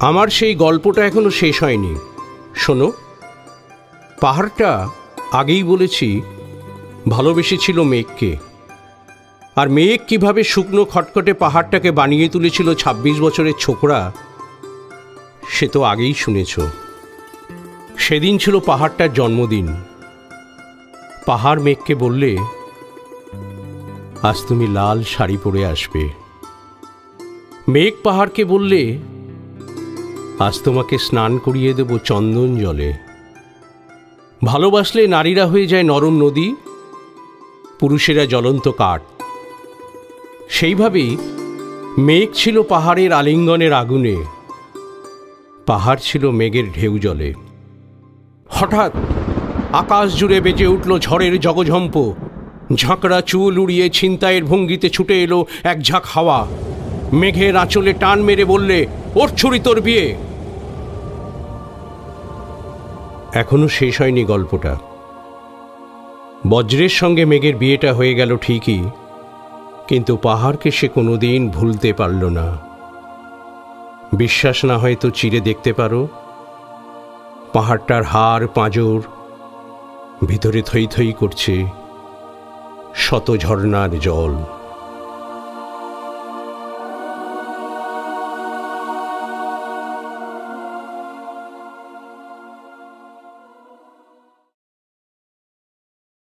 আমার সেই গল্পটা এখনো শেষ হয়নি। শোনো, পাহাড়টা আগেই বলেছি ভালোবেসেছিল মেঘকে, আর মেঘ কিভাবে শুকনো খটখটে পাহাড়টাকে বানিয়ে তুলেছিল ২৬ বছরের ছোকরা, সে তো আগেই শুনেছ। সেদিন ছিল পাহাড়টার জন্মদিন। পাহাড় মেঘকে বললে, আজ তুমি লাল শাড়ি পরে আসবে। মেঘ পাহাড়কে বললে, আজ তোমাকে স্নান করিয়ে দেব চন্দন জলে। ভালোবাসলে নারীরা হয়ে যায় নরম নদী, পুরুষেরা জ্বলন্ত কাঠ। সেইভাবেই মেঘ ছিল পাহাড়ের আলিঙ্গনের আগুনে, পাহাড় ছিল মেঘের ঢেউ জলে। হঠাৎ আকাশ জুড়ে বেজে উঠল ঝড়ের জগঝম্প। ঝাঁকড়া চুল উড়িয়ে ছিনতাইয়ের ভঙ্গিতে ছুটে এলো এক ঝাঁক হাওয়া। মেঘের আঁচলে টান মেরে বললে, ওর ছুরি তোর বিয়ে। এখনো শেষ হয়নি গল্পটা। বজ্রের সঙ্গে মেঘের বিয়েটা হয়ে গেল ঠিকই, কিন্তু পাহাড়কে সে কোনোদিন ভুলতে পারল না। বিশ্বাস না হয় তো চিরে দেখতে পারো, পাহাড়টার হাড় পাঁজর ভিতরে থই থই করছে শত ঝর্ণার জল।